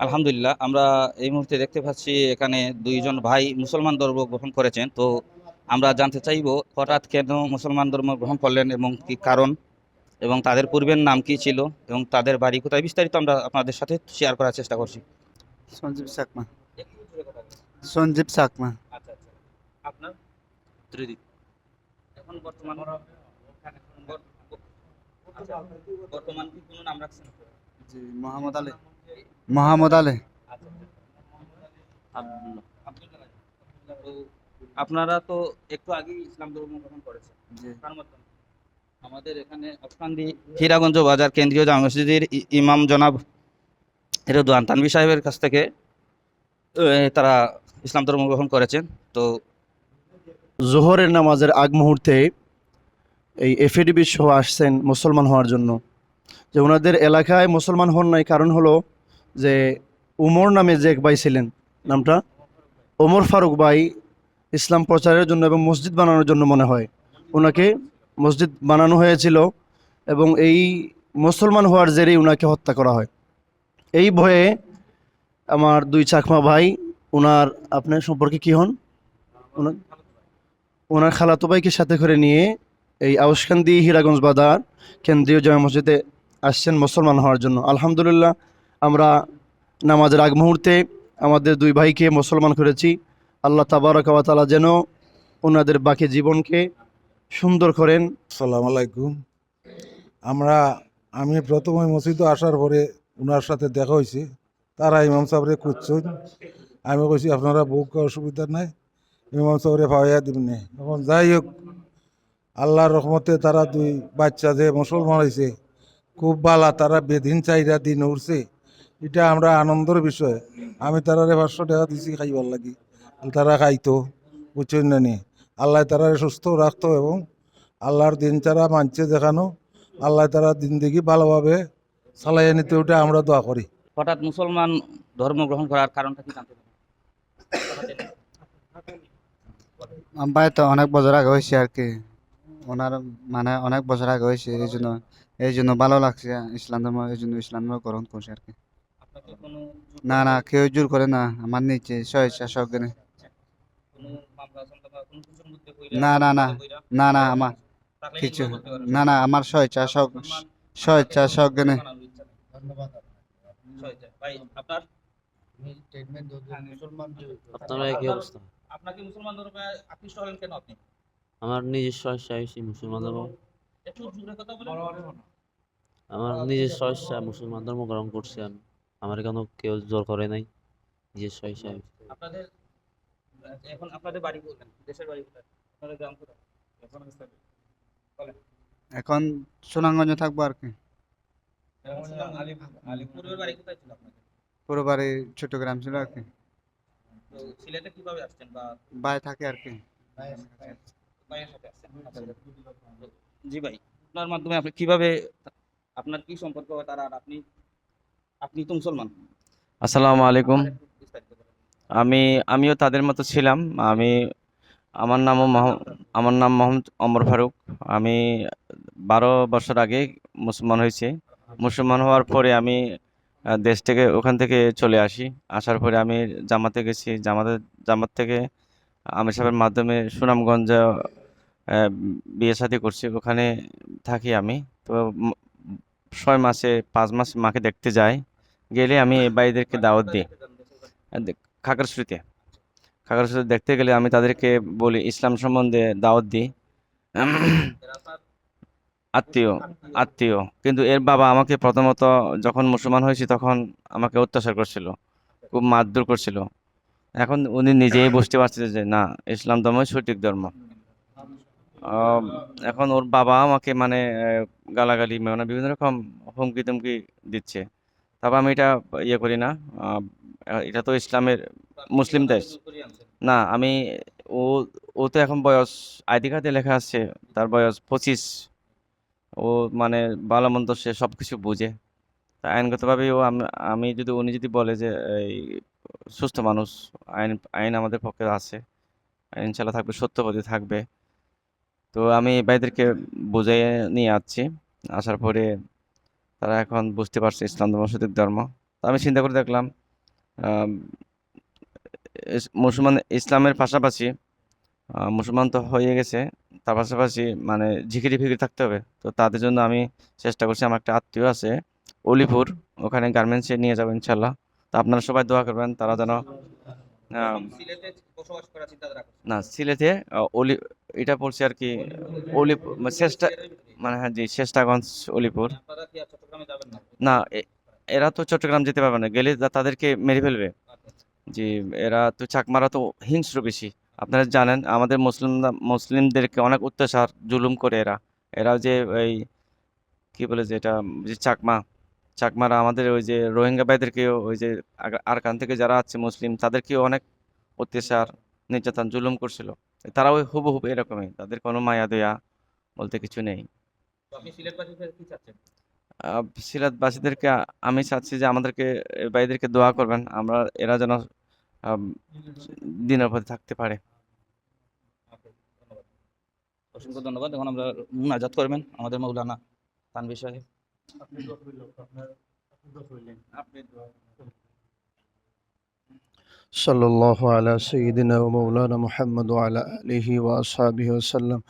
আলহামদুলিল্লাহ, আমরা এই মুহূর্তে দেখতে পাচ্ছি এখানে দুইজন ভাই মুসলমান ধর্ম গ্রহণ করেছেন। তো আমরা জানতে চাইবো হঠাৎ কেন মুসলমান ধর্ম গ্রহণ করলেন এবং কি কারণ, এবং তাদের পূর্বের নাম কি ছিল এবং তাদের বাড়ি কোথায়, বিস্তারিত আমরা আপনাদের সাথে শেয়ার করার চেষ্টা করছি। সঞ্জীব চাকমা। একটু জোরে কথা বলুন। সঞ্জীব চাকমা। আচ্ছা আচ্ছা, আপনার ত্রিদিক এখন বর্তমান আচ্ছা, বর্তমান কি কোনো নাম রাখছেন? জি, মোহাম্মদ আলী। মোহাম্মদ আলী। আচ্ছা আব্দুল্লাহ। আব্দুল্লাহ রাজি। তো আপনারা তো একটু আগেই ইসলাম ধর্ম গ্রহণ করেছেন, জি। কার মাধ্যমে? আমাদের এখানে অফকান্দি হীরাগঞ্জ বাজার কেন্দ্রীয় জামে মসজিদের ইমাম জনাব রেদওয়ান তানভী সাহেবের কাছ থেকে তারা ইসলাম ধর্ম গ্রহণ করেছেন। তো জোহরের নামাজের আগ মুহূর্তে এই এফএডিবি সহ আসছেন মুসলমান হওয়ার জন্য। যে ওনাদের এলাকায় মুসলমান হন নাই, কারণ হলো যে উমর নামে যে এক ভাই ছিলেন, নামটা ওমর ফারুক ভাই, ইসলাম প্রচারের জন্য এবং মসজিদ বানানোর জন্য মনে হয় ওনাকে মসজিদ বানানো হয়েছিল, এবং এই মুসলমান হওয়ার জেরেই ওনাকে হত্যা করা হয়। এই ভয়ে আমার দুই চাকমা ভাই, ওনার আপনার সম্পর্কে কি হন, ওনার ওনার খালাতো ভাইকে সাথে করে নিয়ে এই আউশকান্দি হীরাগঞ্জ বাজার কেন্দ্রীয় জামে মসজিদে আসছেন মুসলমান হওয়ার জন্য। আলহামদুলিল্লাহ, আমরা নামাজের আগ মুহূর্তে আমাদের দুই ভাইকে মুসলমান করেছি। আল্লাহ তাবারাকা ওয়া তাআলা যেন ওনাদের বাকি জীবনকে সুন্দর করেন। আসসালামু আলাইকুম। আমি প্রথমে মসজিদে আসার পরে ওনার সাথে দেখা হয়েছে। তারা ইমাম সাহেবরে খুঁজছেন। আমি কইছি আপনারা বুক অসুবিধা নাই, ইমাম সাহেবরে পাওয়া দিবেন। এখন যাই হোক, আল্লাহর রহমতে তারা দুই বাচ্চা যে মুসলমান হয়েছে খুব ভালো, তারা বেদিন চাইরা দিন উঠছে, এটা আমরা আনন্দের বিষয়। আমি তারারে 500 টাকা দিছি খাইবার লাগি, তারা খাইতো, বুঝছেন না নি। আল্লাহ তারারে সুস্থ রাখতো এবং আল্লাহর দিন ছাড়া মানছে দেখানো, আল্লাহ তারা জিন্দেগি ভালোভাবে চালাইয়া নিতে, ওটা আমরা দোয়া করি। হঠাৎ মুসলমান ধর্ম গ্রহণ করার কারণটা কি জানতে পারেন? আমার ভাই তো অনেক বছর আগে হয়েছে আর কি। ওনার মানে অনেক বছর আগে হয়েছে, এই জন্য ভালো লাগছে ইসলাম ধর্ম, এই জন্য ইসলাম ধর্ম গ্রহণ করছে আর কি। আপনাকে কোনো না না, কেউ জোর করে না, আমার নিচে স্বেচ্ছা সজ্ঞানে। কোনো মামলা টামলা বা কোনো কিছুর মধ্যে কইরা না না না, ঝামেলা কইরা না না আমার থাকলে কিছু, এগুলো বলতে পারেন। না না, আমার মুসলমান স্বেচ্ছা আপনাকে সজ্ঞানে। বানানোর ইচ্ছা নেই। স্বেচ্ছা। ভাই আপনার আপনারা একই আপনার অবস্থা। আপনাকে মুসলমান ধর্মে আকৃষ্ট হলেন কেন আপনি? আমার নিজস্ব ইচ্ছা হয়েছে মুসলমান ধর্ম। একটু জোরে কথা বলেন। আমার নিজস্ব ইচ্ছা মুসলমান ধর্ম গ্রহণ করছি আমি। আমার কেন কেউ জোর করে নাই, নিজস্ব ইচ্ছা হয়েছে। আপনাদের এখন আপনাদের বাড়ি কোথায়? দেশের বাড়ি কোথায়? আপনাদের গ্রাম কোথায়? এখন বলেন। এখন সুনামগঞ্জে থাকবো আর কি। আলিপুরের বাড়ি কোথায় ছিল আপনাদের? পুরো বাড়ি চট্টগ্রাম ছিল আর কি। তো সিলেটে কিভাবে আসছেন বা ভাই থাকে আর কি। ভাইয়ের সাথে আসছেন? আচ্ছা। জি ভাই, আপনার মাধ্যমে আপনি কিভাবে, আপনার কি সম্পর্ক তারা আর আপনি, আপনি তো মুসলমান, আসসালামু আলাইকুম। আপনার একটু বিস্তারিত বলেন। আমিও তাদের মতো ছিলাম। আমার নামও আমার নাম মোহাম্মদ ওমর ফারুক। আমি 12 বছর আগে মুসলমান হয়েছি। মুসলমান হওয়ার পরে আমি দেশ থেকে ওখান থেকে চলে আসি। আসার পরে আমি জামাতে গেছি। জামাত থেকে আমির সাহেবের মাধ্যমে সুনামগঞ্জে বিয়ে শাদী করছি, ওখানে থাকি আমি। তো 6 মাসে 5 মাস মাকে দেখতে যাই, গেলে আমি এই ভাইদেরকে দাওয়াত কোথায় দিই। দেখতে যান দেশের বাড়ি? খাগড়াছড়িতে খাগড়াছড়িতে দেখতে গেলে আমি তাদেরকে বলি, ইসলাম সম্বন্ধে দাওয়াত দিই। এরা আপনার আত্মীয় আত্মীয়? আত্মীয় কিন্তু এর বাবা আমাকে প্রথমত, যখন মুসলমান হয়েছি তখন আমাকে অত্যাচার করছিল, খুব মারধর করছিল। এখন উনি নিজেই বুঝতে পারছে যে না, ইসলাম ধর্মই সঠিক ধর্ম। আহ, এখন ওর বাবা আমাকে মানে গালাগালি, মানে বিভিন্ন রকম হুমকি তুমকি দিচ্ছে। তারপর আমি এটা করি না। আহ, এটা তো ইসলামের মুসলিম আপনারা দেশ। জোর করে আনছেন? না, আমি ও ও তো এখন বয়স, আইডি কার্ডে লেখা আছে তার বয়স 25। ও মানে ভালো মন্দ সে সবকিছু বুঝে। তা আইনগতভাবে উনি যদি বলে যে এই সুস্থ মানুষ, আইন আইন আমাদের পক্ষে আছে, ইনশাল্লাহ থাকবে, সত্যবাদী থাকবে। তো আমি ভাইদেরকে বুঝিয়ে নিয়ে আসছি। আসার পরে তারা এখন বুঝতে পারছে ইসলাম ধর্ম সঠিক ধর্ম। তো আমি চিন্তা করে দেখলাম আম, মুসলমান ইসলামের পাশাপাশি মুসলমান তো হয়ে গেছে, তার পাশাপাশি মানে জিকিরি ফিকিরি থাকতে হবে। তো তাদের জন্য আমি চেষ্টা করছি, আমার একটা আত্মীয় আছে অলিপুর, ওখানে গার্মেন্টসে নিয়ে যাবো ইনশাল্লাহ। তো আপনারা সবাই দোয়া করবেন তারা যেন সিলেটে বসবাস করার চিন্তাধারা করছেন? না, সিলেটে অলি এটা পড়ছে আর কি, অলিপুর চেষ্টা, মানে হ্যাঁ জি, চেষ্টাগঞ্জ অলিপুর। আপনারা কি আর চট্টগ্রামে যাবেন না? না, এরা তো চট্টগ্রাম যেতে পারবে না, গেলে তাদেরকে মেরে ফেলবে। জি, এরা তো চাকমারা তো হিংস্র বেশি। আপনারা জানেন আমাদের মুসলিমদেরকে অনেক অত্যাচার জুলুম করে এরা। এরা যে ওই কি বলে যে এটা, যে চাকমারা আমাদের ওই যে রোহিঙ্গা ভাইদেরকেও, ওই যে আরাকান থেকে যারা আছে মুসলিম, তাদেরকেও অনেক অত্যাচার নির্যাতন জুলুম করছিল। তারাও হুবহুব এরকমই, তাদের কোনো মায়া দয়া বলতে কিছু নেই। তো আপনি সিলেটবাসীদের কি চাচ্ছেন? সিলেটবাসীদেরকে আমি চাচ্ছি যে আমাদেরকে, এই ভাইদেরকে দোয়া করবেন, এরা যেন আম, দিনের পথে থাকতে পারে। ওকে, ধন্যবাদ। অসংখ্য ধন্যবাদ। এখন আমরা মুনাজাত করবেন আমাদের মৌলানা তানভীর সাহেব। صلى الله على سيدنا ومولانا محمد وعلى آله وأصحابه وسلم.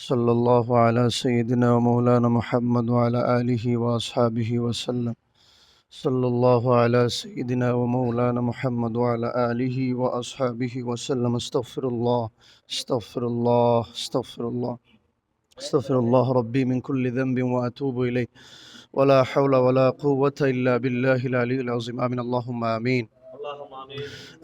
صلى الله على سيدنا ومولانا محمد وعلى آله وأصحابه وسلم. صلى الله على سيدنا ومولانا محمد وعلى آله وأصحابه وسلم. استغفر الله، استغفر الله، استغفر الله، استغفر الله ربي من كل ذنب وأتوب إليه، ولا حول ولا قوة إلا بالله العلي العظيم. آمين اللهم آمين.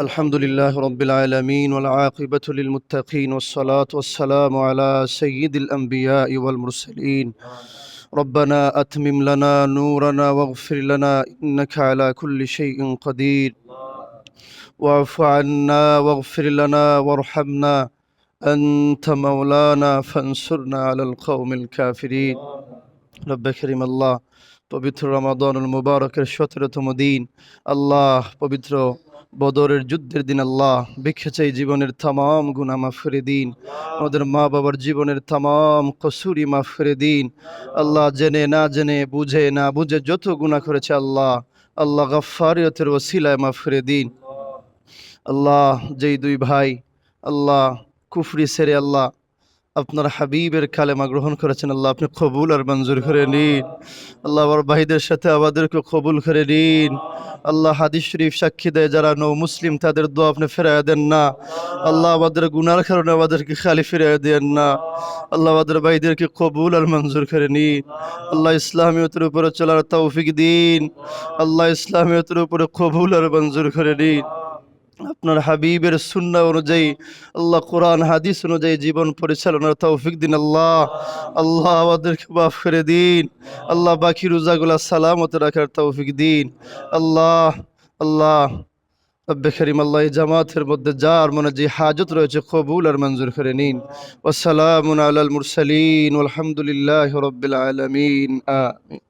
الحمد لله رب العالمين، والعاقبة للمتقين، والصلاة والسلام على سيد الأنبياء والمرسلين. ربنا أتمم لنا نورنا واغفر لنا إنك على كل شيء قدير. واعف عنا واغفر لنا وارحمنا، أنت مولانا فانصرنا على القوم الكافرين. رب كريم الله، পবিত্র রমাদানুল মুবারকের 17তম দিন, আল্লাহ পবিত্র বদরের যুদ্ধের দিন, আল্লাহ ভিক্ষা চাই জীবনের তামাম গুনাহ মাফ করে দিন, আমাদের মা বাবার জীবনের তামাম কসুরি মাফ করে দিন। আল্লাহ জেনে না জেনে, বুঝে না বুঝে যত গুনাহ করেছে আল্লাহ, আল্লাহ গাফফারিয়তের ওসিলায় মাফ করে দিন। আল্লাহ যেই দুই ভাই আল্লাহ কুফরি ছেড়ে আল্লাহ আপনার হাবিবের কালেমা গ্রহণ করেছেন, আল্লাহ আপনি কবুল আর মঞ্জুর করে নিন। আল্লাহ আমার ভাইদের সাথে আমাদেরকে কবুল করে নিন। আল্লাহ হাদিস শরীফ সাক্ষী দেয় যারা নৌ মুসলিম তাদের দোয়া আপনি ফেরায় দেন না। আল্লাহ আমাদের গুনার কারণে আমাদেরকে খালি ফিরিয়ে দেন না। আল্লাহ আমাদের ভাইদেরকে কবুল আর মঞ্জুর করে নিন। আল্লাহ ইসলামিয়তের উপরে চলার তৌফিক দিন। আল্লাহ ইসলামিয়তের উপরে কবুল আর মঞ্জুর করে নিন। আপনার হাবিবের সুন্নাহ অনুযায়ী আল্লাহ কোরআন হাদিস অনুযায়ী জীবন পরিচালনার তৌফিক দিন আল্লাহ। আল্লাহ আমাদেরকে মাফ করে দিন। আল্লাহ বাকি রোজাগুলা সালামত রাখার তৌফিক দিন আল্লাহ। আল্লাহ রব্বে করিম, আল্লাহ এই জামাতের মধ্যে যার মনে যে হাজত রয়েছে কবুল আর মঞ্জুর করে নিন। ওয়াসসালামুন আলাল মুরসালিন ওয়ালহামদুলিল্লাহি রাব্বিল আলামিন। আমিন।